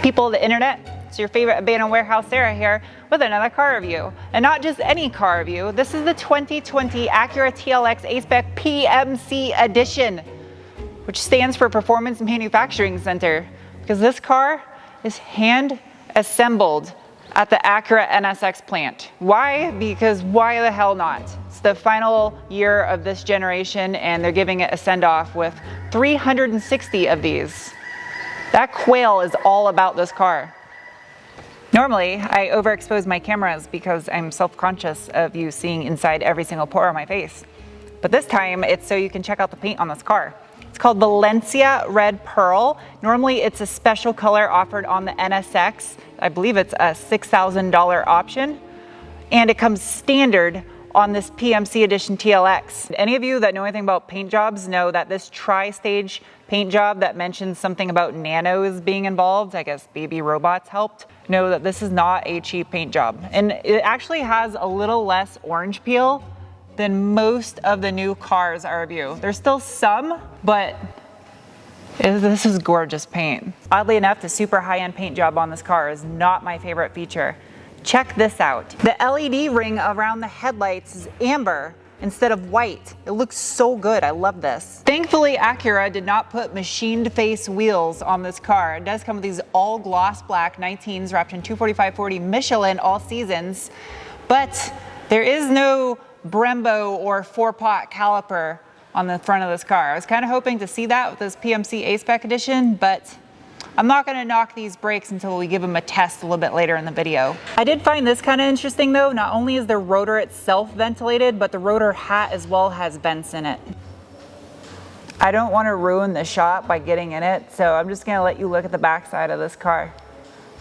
People of the internet, it's your favorite abandoned warehouse Sarah here with another car review. And not just any car review, this is the 2020 Acura TLX A-Spec PMC Edition, which stands for Performance Manufacturing Center, because this car is hand assembled at the Acura NSX plant. Why? Because why the hell not? It's the final year of this generation and they're giving it a send-off with 360 of these. That quail is all about this car. Normally, I overexpose my cameras because I'm self-conscious of you seeing inside every single pore on my face. But this time, it's so you can check out the paint on this car. It's called Valencia Red Pearl. Normally, it's a special color offered on the NSX. I believe it's a $6,000 option. And it comes standard on this PMC Edition TLX. Any of you that know anything about paint jobs know that this tri-stage paint job that mentions something about nanos being involved, I guess baby robots helped, know that this is not a cheap paint job. And it actually has a little less orange peel than most of the new cars I review. There's still some, but this is gorgeous paint. Oddly enough, the super high-end paint job on this car is not my favorite feature. Check this out. The LED ring around the headlights is amber instead of white. It looks so good, I love this. Thankfully, Acura did not put machined face wheels on this car. It does come with these all gloss black 19s wrapped in 245/40 Michelin all seasons, but there is no Brembo or 4-pot caliper on the front of this car. I was kind of hoping to see that with this PMC A-Spec edition, but I'm not going to knock these brakes until we give them a test a little bit later in the video. I did find this kind of interesting though. Not only is the rotor itself ventilated, but the rotor hat as well has vents in it. I don't want to ruin the shot by getting in it, so I'm just going to let you look at the back side of this car.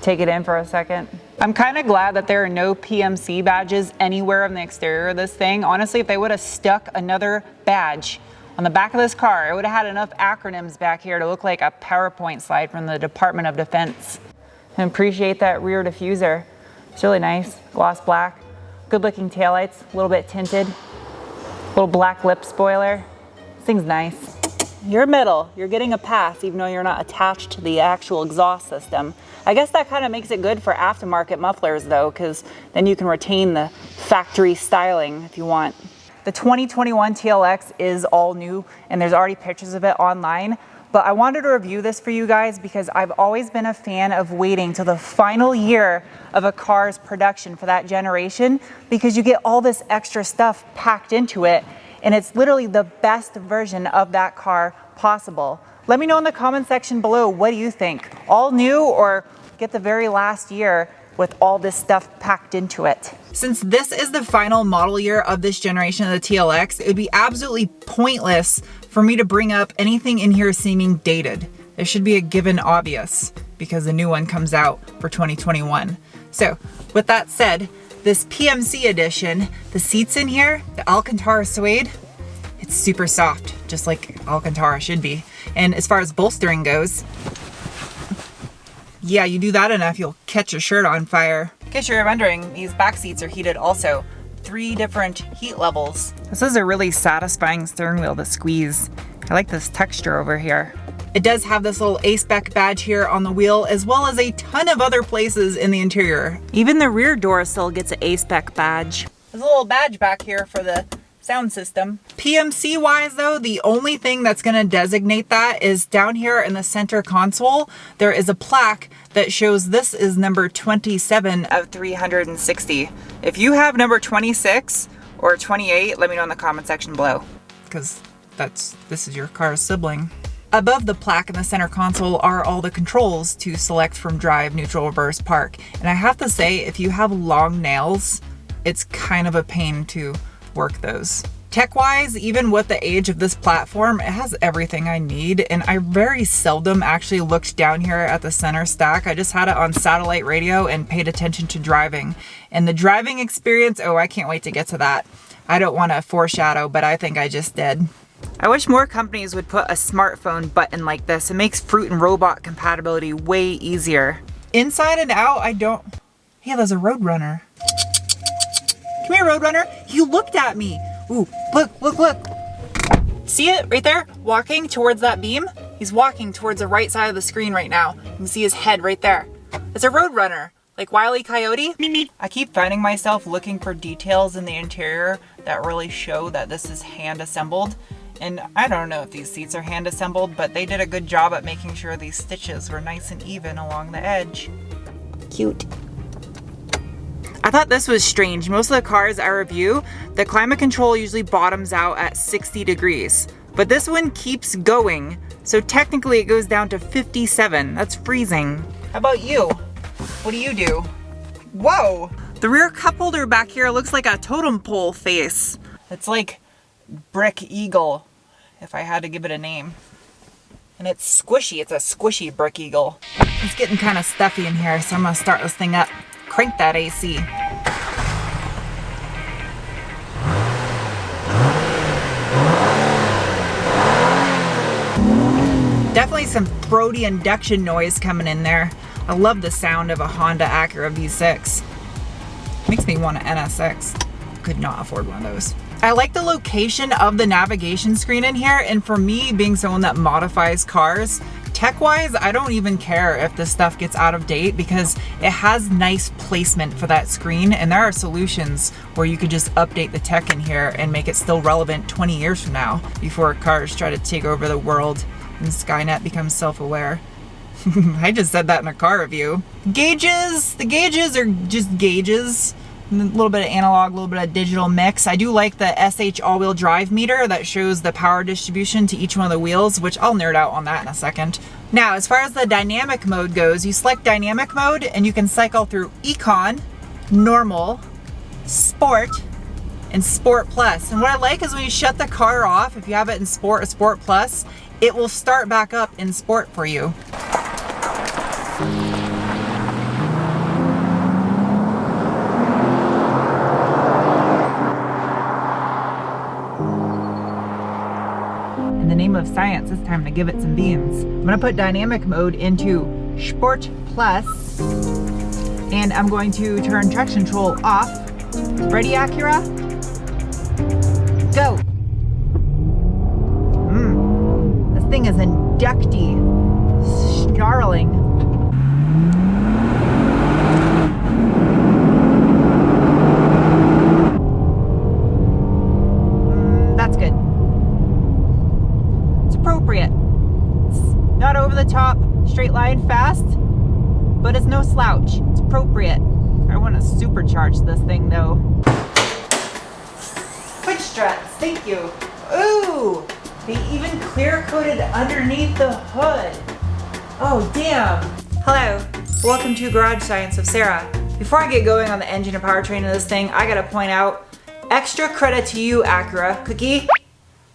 Take it in for a second. I'm kind of glad that there are no PMC badges anywhere on the exterior of this thing. Honestly, if they would have stuck another badge on the back of this car, it would have had enough acronyms back here to look like a PowerPoint slide from the Department of Defense. I appreciate that rear diffuser. It's really nice, gloss black. Good looking taillights, a little bit tinted. Little black lip spoiler. This thing's nice. You're metal, you're getting a pass even though you're not attached to the actual exhaust system. I guess that kind of makes it good for aftermarket mufflers though, because then you can retain the factory styling if you want. The 2021 TLX is all new and there's already pictures of it online, but I wanted to review this for you guys because I've always been a fan of waiting till the final year of a car's production for that generation because you get all this extra stuff packed into it and it's literally the best version of that car possible. Let me know in the comment section below, what do you think? All new or get the very last year with all this stuff packed into it? Since this is the final model year of this generation of the TLX, it would be absolutely pointless for me to bring up anything in here seeming dated. It should be a given obvious because the new one comes out for 2021. So with that said, this PMC edition, the seats in here, the Alcantara suede, it's super soft, just like Alcantara should be. And as far as bolstering goes, yeah, you do that enough, you'll catch your shirt on fire. In case you're wondering, these back seats are heated also. 3 different heat levels. This is a really satisfying steering wheel to squeeze. I like this texture over here. It does have this little A-Spec badge here on the wheel, as well as a ton of other places in the interior. Even the rear door still gets an A-Spec badge. There's a little badge back here for the sound system. PMC wise though, the only thing that's gonna designate that is down here in the center console, there is a plaque that shows this is number 27 of 360. If you have number 26 or 28, let me know in the comment section below, because this is your car's sibling. Above the plaque in the center console are all the controls to select from drive, neutral, reverse, park. And I have to say, if you have long nails, it's kind of a pain to work those. Tech-wise, even with the age of this platform, it has everything I need, and I very seldom actually looked down here at the center stack. I just had it on satellite radio and paid attention to driving. And the driving experience, oh, I can't wait to get to that. I don't want to foreshadow, but I think I just did. I wish more companies would put a smartphone button like this. It makes fruit and robot compatibility way easier. Inside and out, I don't... Hey, there's a Roadrunner. Come here, Roadrunner. You looked at me. Ooh, look, look, look. See it right there? Walking towards that beam? He's walking towards the right side of the screen right now. You can see his head right there. It's a Roadrunner, like Wile E. Coyote. I keep finding myself looking for details in the interior that really show that this is hand assembled. And I don't know if these seats are hand assembled, but they did a good job at making sure these stitches were nice and even along the edge. Cute. I thought this was strange. Most of the cars I review, the climate control usually bottoms out at 60 degrees, but this one keeps going. So technically it goes down to 57. That's freezing. How about you? What do you do? Whoa! The rear cup holder back here looks like a totem pole face. It's like Brick Eagle, if I had to give it a name. And it's squishy. It's a squishy Brick Eagle. It's getting kind of stuffy in here, so I'm gonna start this thing up. Crank that AC. Definitely some throaty induction noise coming in there. I love the sound of a Honda Acura V6. Makes me want an NSX. Could not afford one of those. I like the location of the navigation screen in here, and for me, being someone that modifies cars, tech-wise, I don't even care if this stuff gets out of date because it has nice placement for that screen, and there are solutions where you could just update the tech in here and make it still relevant 20 years from now before cars try to take over the world and Skynet becomes self-aware. I just said that in a car review. Gauges, the gauges are just gauges. A little bit of analog, a little bit of digital mix. I do like the SH all-wheel drive meter that shows the power distribution to each one of the wheels, which I'll nerd out on that in a second. Now, as far as the dynamic mode goes, you select dynamic mode and you can cycle through Econ, Normal, Sport, and Sport Plus. And what I like is when you shut the car off, if you have it in Sport or Sport Plus, it will start back up in Sport for you. In the name of science, it's time to give it some beans. I'm gonna put dynamic mode into Sport Plus, and I'm going to turn traction control off. Ready, Acura? Go. This thing is inducty, snarling. That's good. Appropriate. It's not over the top, straight line fast, but it's no slouch. It's appropriate. I want to supercharge this thing though. Quick struts, thank you. Ooh, they even clear coated underneath the hood. Oh damn. Hello, welcome to Garage Science of Sarah. Before I get going on the engine and powertrain of this thing, I gotta point out, extra credit to you, Acura, Cookie,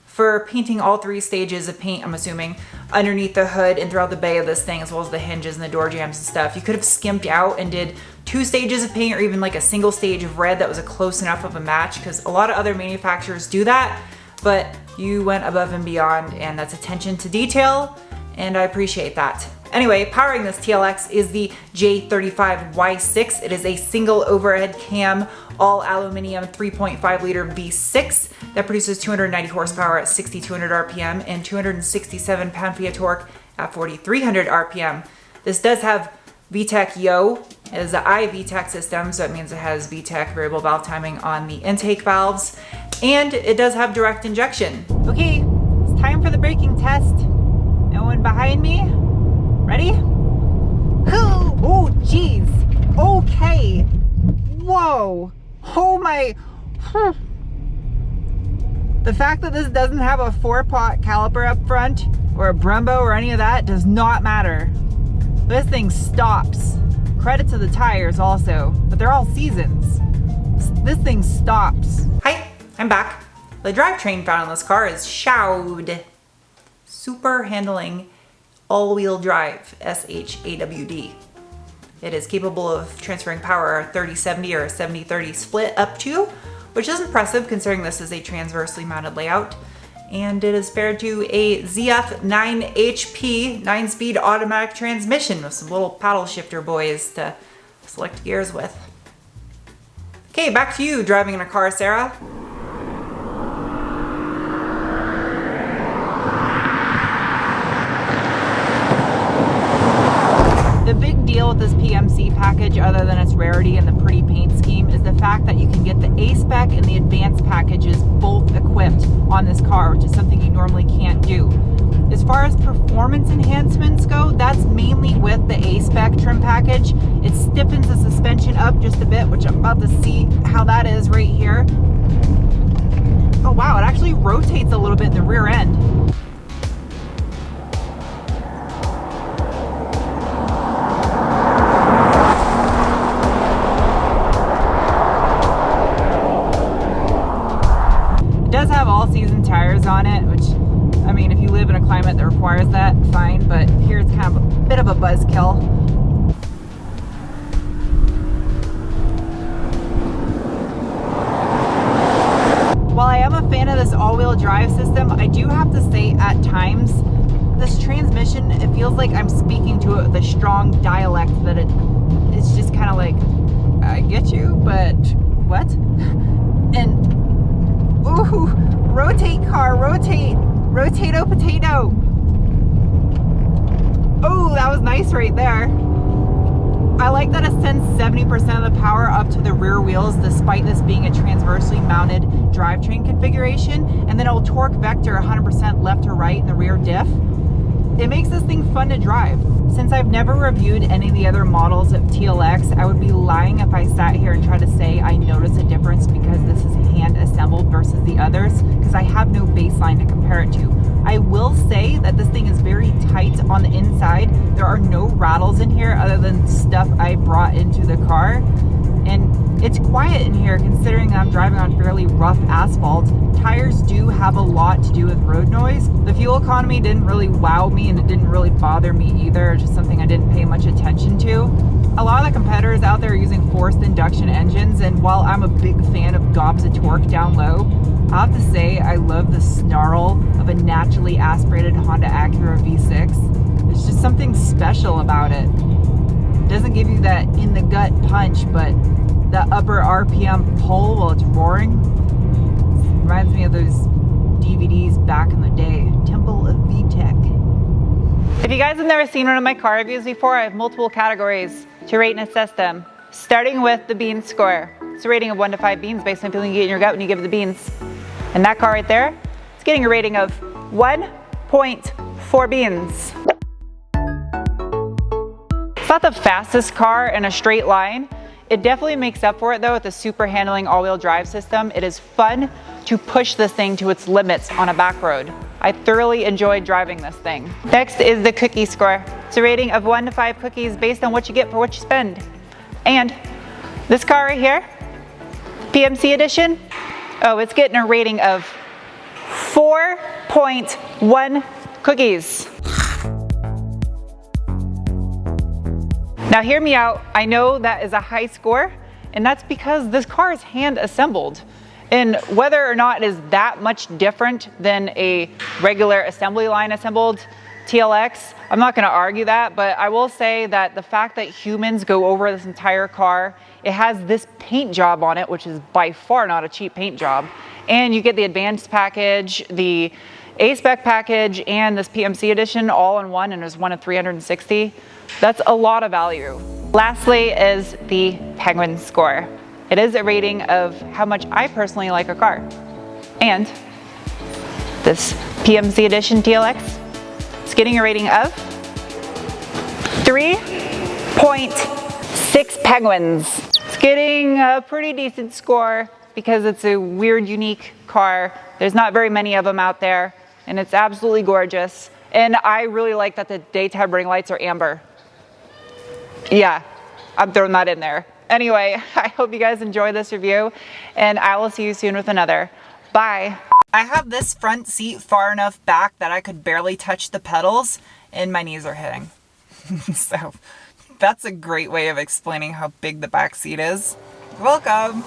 for painting all 3 stages of paint, I'm assuming, underneath the hood and throughout the bay of this thing, as well as the hinges and the door jambs and stuff. You could have skimped out and did 2 stages of paint or even like a single stage of red that was a close enough of a match, because a lot of other manufacturers do that, but you went above and beyond, and that's attention to detail, and I appreciate that. Anyway, powering this TLX is the J35Y6. It is a single overhead cam, all aluminum 3.5 liter V6 that produces 290 horsepower at 6,200 RPM and 267 pound-feet of torque at 4,300 RPM. This does have VTEC Yo. It is an iVTEC system, so it means it has VTEC variable valve timing on the intake valves, and it does have direct injection. Okay, it's time for the braking test. No one behind me? Ready? Oh, geez. Okay. Whoa. Oh my. The fact that this doesn't have a 4-pot caliper up front or a Brembo or any of that does not matter. This thing stops. Credit to the tires also, but they're all seasons. This thing stops. Hi, I'm back. The drivetrain found on this car is Shawd. Super handling all-wheel drive, SHAWD. It is capable of transferring power 30-70 or a 70-30 split up to, which is impressive considering this is a transversely mounted layout. And it is paired to a ZF 9HP 9-speed automatic transmission with some little paddle shifter boys to select gears with. Okay, back to you driving in a car, Sarah. The big deal with this PMC package, other than its rarity and the pretty paint scheme, is the fact that you can get the A-Spec and the Advanced packages both equipped on this car, which is something you normally can't do. As far as performance enhancements go, that's mainly with the A-Spec trim package. It stiffens the suspension up just a bit, which I'm about to see how that is right here. Oh wow, it actually rotates a little bit in the rear end. It does have all-season tires on it, which, I mean, if you live in a climate that requires that, fine, but here it's kind of a bit of a buzzkill. While I am a fan of this all-wheel drive system, I do have to say at times, this transmission, it feels like I'm speaking to the strong dialect that it's just kind of like, I get you, but what? And ooh, rotate car, rotate, rotato potato. Oh, that was nice right there. I like that it sends 70% of the power up to the rear wheels despite this being a transversely mounted drivetrain configuration, and then it'll torque vector 100% left to right in the rear diff. It makes this thing fun to drive. Since I've never reviewed any of the other models of TLX, I would be lying if I sat here and tried to say I notice a difference because this is hand assembled versus the others, because I have no baseline to compare it to. I will say that this thing is very tight on the inside. There are no rattles in here other than stuff I brought into the car. And it's quiet in here considering that I'm driving on fairly rough asphalt. Tires do have a lot to do with road noise. The fuel economy didn't really wow me, and it didn't really bother me either. It's just something I didn't pay much attention to. A lot of the competitors out there are using forced induction engines, and while I'm a big fan of gobs of torque down low, I have to say I love the snarl of a naturally aspirated Honda Acura V6. There's just something special about it. It doesn't give you that in the gut punch, but the upper RPM pull while it's roaring. Reminds me of those DVDs back in the day. Temple of VTech. If you guys have never seen one of my car reviews before, I have multiple categories to rate and assess them. Starting with the bean score. It's a rating of 1 to 5 beans based on the feeling you get in your gut when you give it the beans. And that car right there, it's getting a rating of 1.4 beans. It's not the fastest car in a straight line. It definitely makes up for it though with the super handling all-wheel drive system. It is fun to push this thing to its limits on a back road. I thoroughly enjoyed driving this thing. Next is the cookie score. It's a rating of 1 to 5 cookies based on what you get for what you spend. And this car right here, PMC Edition, oh, it's getting a rating of 4.1 cookies. Now hear me out, I know that is a high score, and that's because this car is hand assembled. And whether or not it is that much different than a regular assembly line assembled TLX, I'm not gonna argue that, but I will say that the fact that humans go over this entire car, it has this paint job on it, which is by far not a cheap paint job. And you get the Advanced package, the A-Spec package, and this PMC Edition all in one, and there's one of 360. That's a lot of value. Lastly is the Penguin score. It is a rating of how much I personally like a car. And this PMC Edition TLX, it's getting a rating of 3.6 penguins. It's getting a pretty decent score because it's a weird, unique car. There's not very many of them out there, and it's absolutely gorgeous. And I really like that the daytime running lights are amber. Yeah, I'm throwing that in there. Anyway, I hope you guys enjoy this review, and I will see you soon with another. Bye. I have this front seat far enough back that I could barely touch the pedals, and my knees are hitting. So that's a great way of explaining how big the back seat is. You're welcome.